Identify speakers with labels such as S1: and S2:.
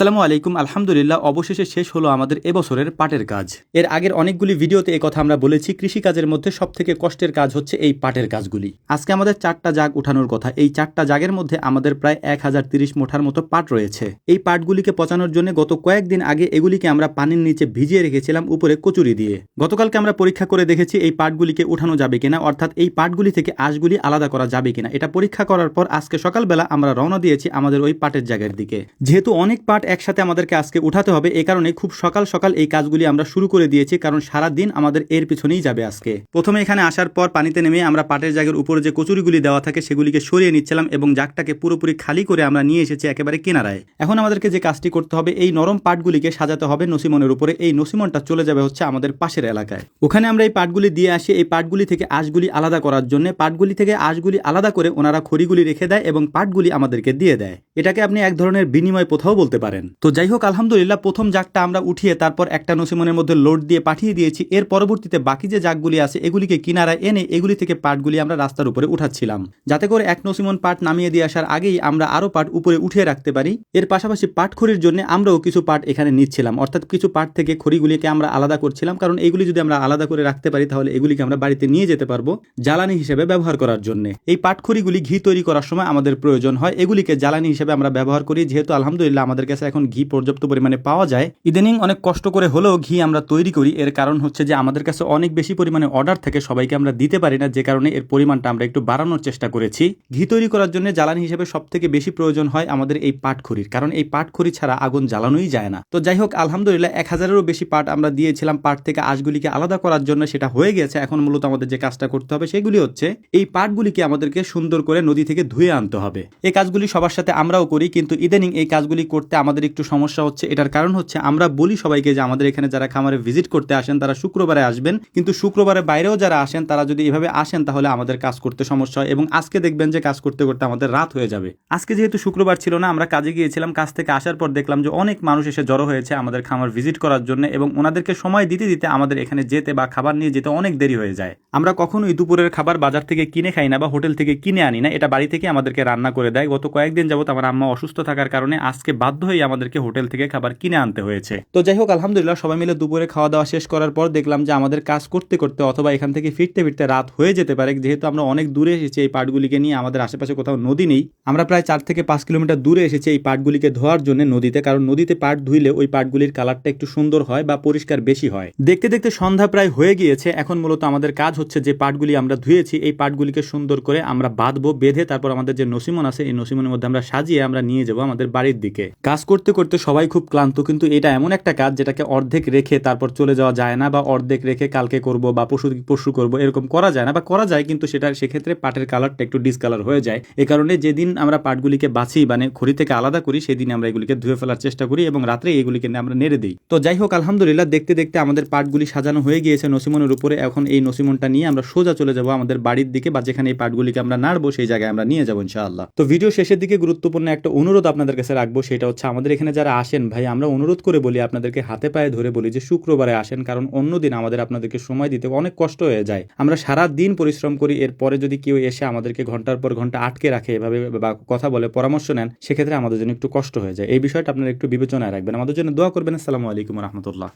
S1: আসসালামু আলাইকুম। আলহামদুলিল্লাহ, অবশেষে শেষ হলো আমাদের এবছরের পাটের কাজ। এর আগের অনেকগুলি ভিডিওতে এই কথা আমরা বলেছি, কৃষিকাজের মধ্যে সবথেকে কষ্টের কাজ হচ্ছে এই পাটের কাজগুলি। আজকে আমাদের 4টা জাগ উঠানোর কথা। এই 4টা জাগের মধ্যে আমাদের প্রায় 1030 মুঠার মতো পাট রয়েছে। এই পাটগুলিকে পচানোর জন্য গত কয়েকদিন আগে এগুলিকে আমরা পানির নিচে ভিজিয়ে রেখেছিলাম উপরে কচুরি দিয়ে। গতকালকে আমরা পরীক্ষা করে দেখেছি এই পাটগুলিকে উঠানো যাবে কিনা, অর্থাৎ এই পাটগুলি থেকে আঁশগুলি আলাদা করা যাবে কিনা। এটা পরীক্ষা করার পর আজকে সকালবেলা আমরা রওনা দিয়েছি আমাদের ওই পাটের জায়গার দিকে। যেহেতু অনেক পাট একসাথে আমাদেরকে আজকে উঠাতে হবে, এই কারণে খুব সকাল সকাল এই কাজগুলি আমরা শুরু করে দিয়েছি, কারণ সারা দিন আমাদের এর পিছনেই যাবে আজকে। প্রথমে এখানে আসার পর পানিতে নেমে আমরা পাটের জায়গার উপরে যে কচুরিগুলি দেওয়া থাকে সেগুলিকে সরিয়ে নিচ্ছিলাম এবং জাগটাকে পুরোপুরি খালি করে আমরা নিয়ে এসেছি একেবারে কিনারায়। এখন আমাদেরকে যে কাজটি করতে হবে, এই নরম পাটগুলিকে সাজাতে হবে নসিমনের উপরে। এই নসিমনটা চলে যাবে হচ্ছে আমাদের পাশের এলাকায়। ওখানে আমরা এই পাটগুলি দিয়ে আসি এই পাটগুলি থেকে আঁশগুলি আলাদা করার জন্য। পাটগুলি থেকে আঁশগুলি আলাদা করে ওনারা খড়িগুলি রেখে দেয় এবং পাটগুলি আমাদেরকে দিয়ে দেয়। এটাকে আপনি এক ধরনের বিনিময় প্রথাও বলতে পারেন। তো যাই হোক, আলহামদুলিল্লাহ প্রথম জাগটা আমরা উঠিয়ে তারপর একটা নসিমনের মধ্যে লোড দিয়ে পাঠিয়ে দিয়েছি। এর পরবর্তীতে বাকি যে জাগগুলি আছে এগুলিকে কিনারায় এনে এগুলি থেকে পাটগুলি আমরা রাস্তার উপরে উঠাচ্ছিলাম, যাতে করে এক নসিমন পাট নামিয়ে দিয়ে আসার আগেই আমরা আরো পাট উপরে উঠিয়ে রাখতে পারি। এর পাশাপাশি পাট খড়ির জন্য আমরাও কিছু পাট এখানে নিচ্ছিলাম, অর্থাৎ কিছু পাট থেকে খড়িগুলিকে আমরা আলাদা করছিলাম, কারণ এগুলি যদি আমরা আলাদা করে রাখতে পারি তাহলে এগুলিকে আমরা বাড়িতে নিয়ে যেতে পারবো জ্বালানি হিসেবে ব্যবহার করার জন্য। এই পাট খড়িগুলি ঘি তৈরি করার সময় আমাদের প্রয়োজন হয়, এগুলিকে জ্বালানি হিসেবে আমরা ব্যবহার করি। যেহেতু আলহামদুলিল্লাহ আমাদের কাছে এখন ঘি পর্যাপ্ত পরিমাণে পাওয়া যায়, ইদানিং অনেক কষ্ট করে হলেও ঘি আমরা তৈরি করি। এর কারণ হচ্ছে যে আমাদের কাছে অনেক বেশি পরিমাণে অর্ডার থাকে, সবাইকে আমরা দিতে পারি না, যে কারণে এর পরিমাণটা আমরা একটু বাড়ানোর চেষ্টা করেছি। ঘি তৈরি করার জন্য জ্বালানি হিসেবে সব থেকে বেশি প্রয়োজন হয় আমাদের এই পাটখড়ির, কারণ এই পাটখড়ি ছাড়া আগুন জ্বালানোই যায় না। তো যাই হোক, আলহামদুলিল্লাহ 1000-এরও বেশি পাট আমরা দিয়েছিলাম পাট থেকে আঁশগুলিকে আলাদা করার জন্য, সেটা হয়ে গেছে। এখন মূলত আমাদের যে কাজটা করতে হবে সেগুলি হচ্ছে এই পাটগুলিকে আমাদেরকে সুন্দর করে নদী থেকে ধুয়ে আনতে হবে। এই কাজগুলি সবার সাথে আমরাও করি, কিন্তু ইদানিং এই কাজগুলি করতে আমাদের একটু সমস্যা হচ্ছে। এটার কারণ হচ্ছে আমরা বলি সবাইকে যে আমাদের এখানে যারা খামারে ভিজিট করতে আসেন তারা শুক্রবারে আসবেন, কিন্তু শুক্রবারে বাইরেও যারা আসেন তারা যদি এভাবে আসেন তাহলে আমাদের কাজ করতে সমস্যা হয় এবং আজকে দেখবেন যে কাজ করতে করতে আমাদের রাত হয়ে যাবে। আজকে যেহেতু শুক্রবার ছিল না, আমরা কাজে গিয়েছিলাম। কাজ থেকে আসার পর দেখলাম যে অনেক মানুষ এসে জড়ো হয়েছে আমাদের খামার ভিজিট করার জন্য এবং ওনাদেরকে সময় দিতে দিতে আমাদের এখানে যেতে বা খাবার নিয়ে যেতে অনেক দেরি হয়ে যায়। আমরা কখনোই দুপুরের খাবার বাজার থেকে কিনে খাই না বা হোটেল থেকে কিনে আনি না, এটা বাড়ি থেকে আমাদেরকে রান্না করে দেয়। গত কয়েকদিন যাবত আমার আম্মা অসুস্থ থাকার কারণে আজকে বাধ্য হয়ে আমাদেরকে হোটেল থেকে খাবার কিনে আনতে হয়েছে। তো যাই হোক, আলহামদুলিল্লাহ সবাই মিলে দুপুরে খাওয়া দাওয়া শেষ করার পর দেখলাম যে আমাদের কাজ করতে করতে অথবা এখান থেকে ফিরতে ফিরতে রাত হয়ে যেতে পারে। যেহেতু আমরা অনেক দূরে এসেছি এই পাটগুলিকে নিয়ে, আমাদের আশেপাশে কোথাও নদী নেই। আমরা প্রায় 4 থেকে 5 কিলোমিটার দূরে এসেছি এই পাটগুলিকে ধোয়ার জন্য নদীতে, কারণ নদীতে পাট ধুইলে ওই পাটগুলির কালারটা একটু সুন্দর হয় বা পরিষ্কার বেশি হয়। দেখতে দেখতে সন্ধ্যা প্রায় হয়ে গিয়েছে। এখন মূলত আমাদের কাজ হচ্ছে যে পাটগুলি আমরা ধুয়েছি এই পাটগুলিকে সুন্দর করে আমরা বাঁধবো, বেঁধে তারপর আমাদের যে নসিমন আছে এই নসিমনের মধ্যে আমরা সাজিয়ে আমরা নিয়ে যাবো আমাদের বাড়ির দিকে। কাজ করতে করতে সবাই খুব ক্লান্ত, কিন্তু এটা এমন একটা কাজ যেটাকে অর্ধেক রেখে তারপর চলে যাওয়া যায় না, বা অর্ধেক রেখে কালকে করব বা পরশু করব এরকম করা যায় না, বা করা যায় কিন্তু সেক্ষেত্রে পাটের কালারটা একটু ডিসকালার হয়ে যায়। এই কারণে যেদিন আমরা পাটগুলিকে বাছি মানে খড়ি থেকে আলাদা করি সেদিন আমরা এগুলিকে ধুয়ে ফেলার চেষ্টা করি এবং রাত্রে এগুলিকে আমরা নেড়ে দিই। তো যাই হোক, আলহামদুলিল্লাহ দেখতে দেখতে আমাদের পাটগুলি সাজানো হয়ে গিয়েছে নসিমনের উপরে। এখন এই নসিমনটা নিয়ে আমরা সোজা চলে যাব আমাদের বাড়ির দিকে, বা যেখানে এই পাটগুলিকে আমরা নাড়বো সেই জায়গায় আমরা নিয়ে যাবো ইনশাআল্লাহ। তো ভিডিও শেষের দিকে গুরুত্বপূর্ণ একটা অনুরোধ আপনাদের কাছে রাখবো, সেটা হচ্ছে আমাদের এখানে যারা আসেন ভাই, আমরা অনুরোধ করে বলি আপনাদেরকে, হাতে পায়ে ধরে বলি যে শুক্রবারে আসেন, কারণ অন্যদিন আমাদের আপনাদেরকে সময় দিতে অনেক কষ্ট হয়ে যায়। আমরা সারা দিন পরিশ্রম করি, এরপরে যদি কেউ এসে আমাদেরকে ঘন্টার পর ঘন্টা আটকে রাখে এভাবে বা কথা বলে পরামর্শ নেন, সেক্ষেত্রে আমাদের জন্য একটু কষ্ট হয়ে যায়। এই বিষয়টা আপনারা একটু বিবেচনায় রাখবেন, আমাদের জন্য দোয়া করবেন। আসসালামু আলাইকুম রহমতুল্লাহ।